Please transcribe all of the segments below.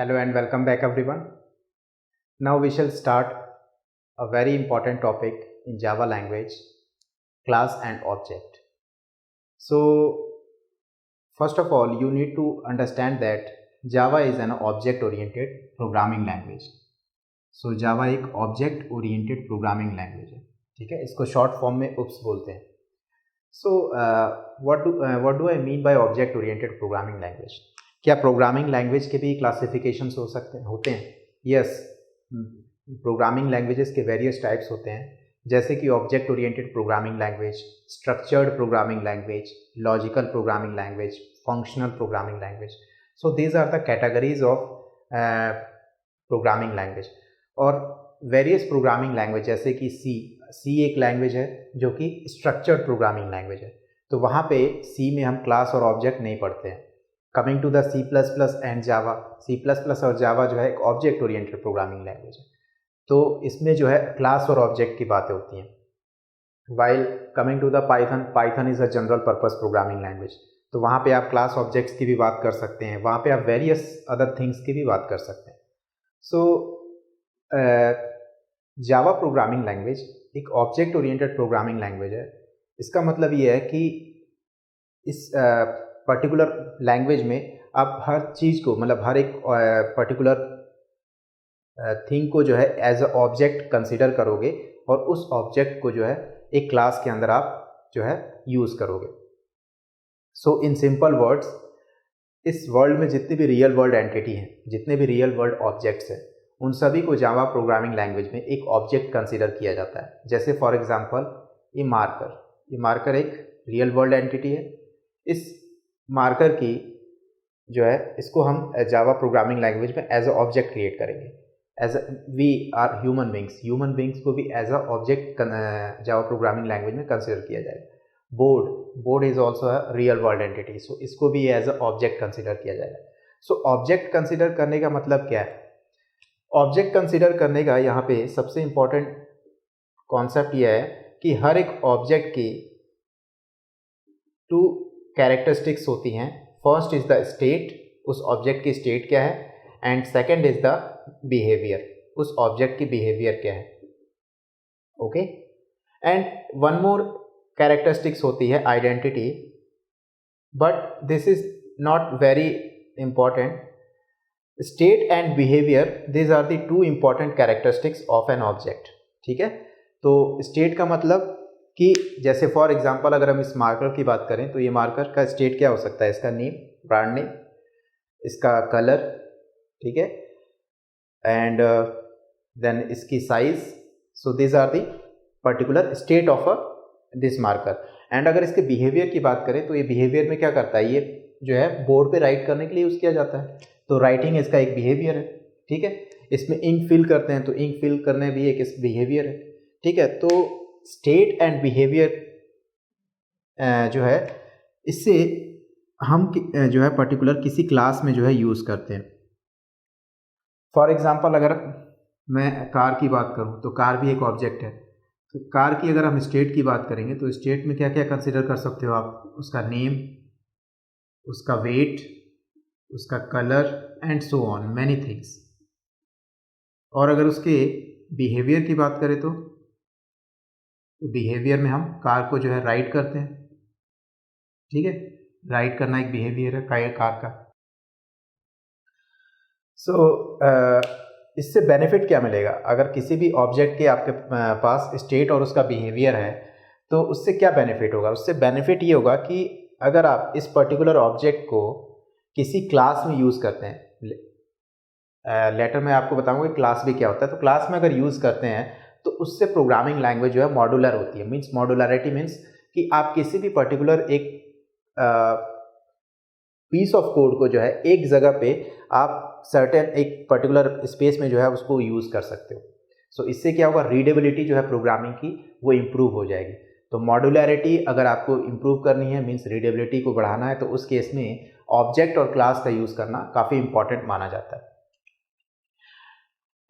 Hello and welcome back everyone. Now we shall start a very important topic in Java language, class and object. So first of all you need to understand that Java is an object oriented programming language. So Java एक object oriented programming language है, ठीक है, इसको short form में OOPS बोलते हैं. So what do I mean by object oriented programming language? क्या programming language के भी क्लासिफिकेशंस होते हैं? यस, प्रोग्रामिंग लैंग्वेजेस के वेरियस टाइप्स होते हैं, जैसे कि object oriented programming language, structured programming language, logical programming language, functional programming language. So these are the categories of programming language. और वेरियस प्रोग्रामिंग लैंग्वेज जैसे कि सी एक लैंग्वेज है जो कि स्ट्रक्चर्ड प्रोग्रामिंग लैंग्वेज है. तो वहाँ पे सी में हम क्लास और ऑब्जेक्ट नहीं पढ़ते हैं. Coming to the C++ and Java, C++ और जावा जो है एक ऑब्जेक्ट ओरिएंटेड प्रोग्रामिंग लैंग्वेज है, तो इसमें जो है क्लास और ऑब्जेक्ट की बातें होती हैं. While coming to the Python is a general purpose programming language, तो वहाँ पे आप क्लास ऑब्जेक्ट्स की भी बात कर सकते हैं, वहाँ पे आप वेरियस अदर थिंग्स की भी बात कर सकते हैं. सो जावा प्रोग्रामिंग लैंग्वेज एक ऑब्जेक्ट ओरिएंटेड प्रोग्रामिंग लैंग्वेज है. इसका मतलब ये है कि इस पर्टिकुलर लैंग्वेज में आप हर चीज़ को, मतलब हर एक पर्टिकुलर थिंग को जो है एज अ ऑब्जेक्ट कंसिडर करोगे और उस ऑब्जेक्ट को जो है एक क्लास के अंदर आप जो है यूज़ करोगे. सो इन सिंपल वर्ड्स, इस वर्ल्ड में जितनी भी रियल वर्ल्ड एंटिटी हैं, जितने भी रियल वर्ल्ड ऑब्जेक्ट्स हैं, उन सभी को जावा प्रोग्रामिंग लैंग्वेज में एक ऑब्जेक्ट कंसिडर किया जाता है. जैसे फॉर एग्जांपल ये मार्कर एक रियल वर्ल्ड एंटिटी है. इस मार्कर की जो है इसको हम जावा प्रोग्रामिंग लैंग्वेज में एज अ ऑब्जेक्ट क्रिएट करेंगे. As we are human beings को भी as a object Java programming language में कंसिडर किया जाएगा. Board is also a real world entity, so इसको भी एज अ ऑब्जेक्ट कंसिडर किया जाएगा. सो ऑब्जेक्ट कंसिडर करने का मतलब क्या है? ऑब्जेक्ट कंसिडर करने का यहाँ पे सबसे इंपॉर्टेंट कॉन्सेप्ट यह है कि हर एक ऑब्जेक्ट की टू कैरेक्टरिस्टिक्स होती हैं. फर्स्ट इज द स्टेट, उस ऑब्जेक्ट की स्टेट क्या है, and second is the behaviour, उस ऑब्जेक्ट की बिहेवियर क्या है. Okay, and one more characteristics होती है identity, but this is not very important. State and behaviour, this are the two important characteristics of an object. ठीक है, तो state का मतलब कि जैसे फॉर एग्जांपल अगर हम इस मार्कर की बात करें तो ये मार्कर का स्टेट क्या हो सकता है? इसका नेम, ब्रांड नेम, इसका कलर, ठीक है, एंड देन इसकी size. So this are the particular state of this marker. And अगर इसके बिहेवियर की बात करें तो ये बिहेवियर में क्या करता है? ये जो है बोर्ड पे राइट करने के लिए यूज़ किया जाता है, तो राइटिंग इसका एक बिहेवियर है. ठीक है, इसमें इंक फिल करते हैं तो इंक फिल करने भी एक बिहेवियर है. ठीक है, तो स्टेट एंड बिहेवियर जो है इससे हम जो है पर्टिकुलर किसी क्लास में जो है यूज़ करते हैं. फॉर एग्जांपल अगर मैं कार की बात करूं तो कार भी एक ऑब्जेक्ट है. तो कार की अगर हम स्टेट की बात करेंगे तो स्टेट में क्या क्या कंसिडर कर सकते हो आप? उसका नेम, उसका वेट, उसका colour and so on, many things. और अगर उसके बिहेवियर की बात करें तो बिहेवियर में हम कार को जो है राइड करते हैं. ठीक है, राइड करना एक बिहेवियर है कार का. सो इससे बेनिफिट क्या मिलेगा? अगर किसी भी ऑब्जेक्ट के आपके पास स्टेट और उसका बिहेवियर है तो उससे क्या बेनिफिट होगा? उससे बेनिफिट ये होगा कि अगर आप इस पर्टिकुलर ऑब्जेक्ट को किसी क्लास में यूज़ करते हैं, लेटर में आपको बताऊंगा कि क्लास भी क्या होता है. तो क्लास में अगर यूज़ करते हैं तो उससे प्रोग्रामिंग लैंग्वेज जो है मॉड्यूलर होती है. मीन्स मॉड्यूलरिटी मीन्स कि आप किसी भी पर्टिकुलर एक पीस ऑफ कोड को जो है एक जगह पे आप सर्टेन एक पर्टिकुलर स्पेस में जो है उसको यूज़ कर सकते हो. सो इससे क्या होगा? रीडेबिलिटी जो है प्रोग्रामिंग की वो इम्प्रूव हो जाएगी. तो मॉड्यूलरिटी अगर आपको इम्प्रूव करनी है, मीन्स रीडेबिलिटी को बढ़ाना है, तो उस केस में ऑब्जेक्ट और क्लास का यूज़ करना काफ़ी इंपॉर्टेंट माना जाता है.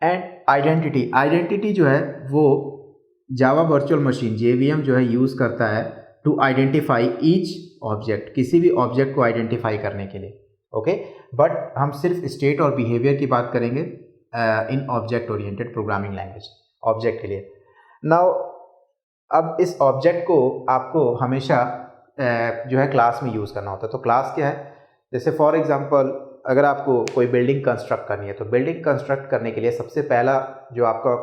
एंड आइडेंटिटी जो है वो जावा वर्चुअल मशीन JVM जो है यूज़ करता है टू आइडेंटिफाई ईच ऑब्जेक्ट, किसी भी ऑब्जेक्ट को आइडेंटिफाई करने के लिए. ओके, बट हम सिर्फ स्टेट और बिहेवियर की बात करेंगे in object oriented programming language, object के लिए। नाउ अब इस ऑब्जेक्ट को आपको हमेशा जो है क्लास में यूज़ करना होता है। तो क्लास क्या है, जैसे फॉर एग्जांपल अगर आपको कोई बिल्डिंग कंस्ट्रक्ट करनी है, तो बिल्डिंग कंस्ट्रक्ट करने के लिए सबसे पहला जो आपका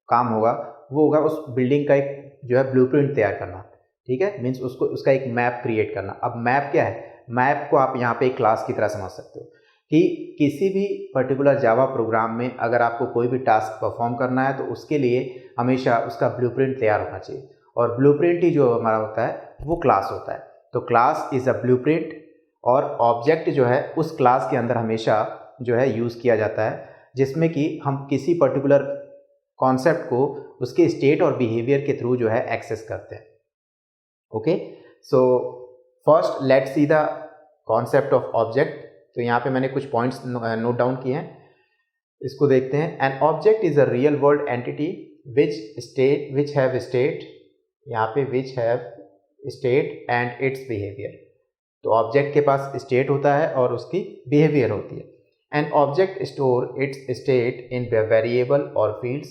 काम होगा वो होगा उस बिल्डिंग का एक जो है ब्लूप्रिंट तैयार करना, ठीक है, मीन्स उसका एक मैप क्रिएट करना। अब मैप क्या है, मैप को आप यहाँ पे एक क्लास की तरह समझ सकते हो कि किसी भी पर्टिकुलर जावा प्रोग्राम में अगर आपको कोई भी टास्क परफॉर्म करना है तो उसके लिए हमेशा उसका ब्लूप्रिंट तैयार होना चाहिए, और ब्लूप्रिंट ही जो हमारा होता है वो क्लास होता है। तो क्लास इज़ अ ब्लूप्रिंट, और ऑब्जेक्ट जो है उस क्लास के अंदर हमेशा जो है यूज़ किया जाता है, जिसमें कि हम किसी पर्टिकुलर कॉन्सेप्ट को उसके स्टेट और बिहेवियर के थ्रू जो है एक्सेस करते हैं। Okay, so first let's see the concept of object. तो यहाँ पे मैंने कुछ पॉइंट्स नोट डाउन किए हैं, इसको देखते हैं। An object is a real world entity which have state, यहाँ पे which have state and it's behaviour. तो ऑब्जेक्ट के पास स्टेट होता है और उसकी बिहेवियर होती है। An object store it's state in variable और फील्ड्स।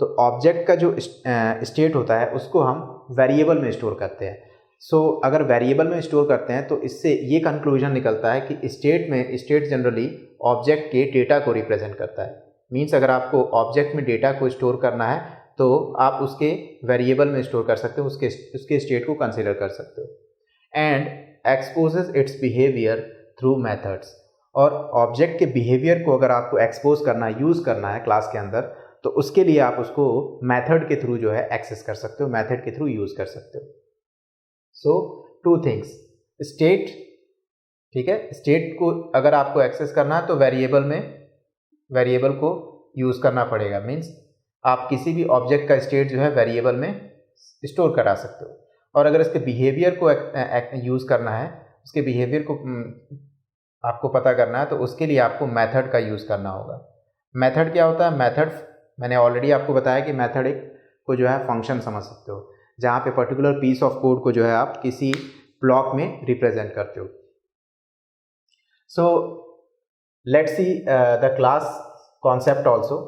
तो ऑब्जेक्ट का जो स्टेट होता है उसको हम वेरिएबल में स्टोर करते हैं। सो अगर वेरिएबल में स्टोर करते हैं तो इससे ये कंक्लूजन निकलता है कि स्टेट जनरली ऑब्जेक्ट के डेटा को रिप्रेजेंट करता है। मीन्स अगर आपको ऑब्जेक्ट में डेटा को स्टोर करना है तो आप उसके वेरिएबल में स्टोर कर सकते हो, उसके स्टेट को कंसिडर कर सकते हो। And exposes it's behaviour through methods. और ऑब्जेक्ट के बिहेवियर को अगर आपको एक्सपोज करना है, यूज़ करना है क्लास के अंदर, तो उसके लिए आप उसको मेथड के थ्रू जो है एक्सेस कर सकते हो, मेथड के थ्रू यूज़ कर सकते हो। सो टू थिंग्स, स्टेट, ठीक है, स्टेट को अगर आपको एक्सेस करना है तो वेरिएबल को यूज़ करना पड़ेगा। मीन्स आप किसी भी ऑब्जेक्ट का स्टेट जो है वेरिएबल में स्टोर करा सकते हो। और अगर इसके बिहेवियर को यूज़ करना है, उसके बिहेवियर को आपको पता करना है, तो उसके लिए आपको मेथड का यूज़ करना होगा। मेथड क्या होता है, मेथड मैंने ऑलरेडी आपको बताया कि मेथड एक को जो है फंक्शन समझ सकते हो, जहाँ पे पर्टिकुलर पीस ऑफ कोड को जो है आप किसी ब्लॉक में रिप्रेजेंट करते हो। So let's see the class concept also.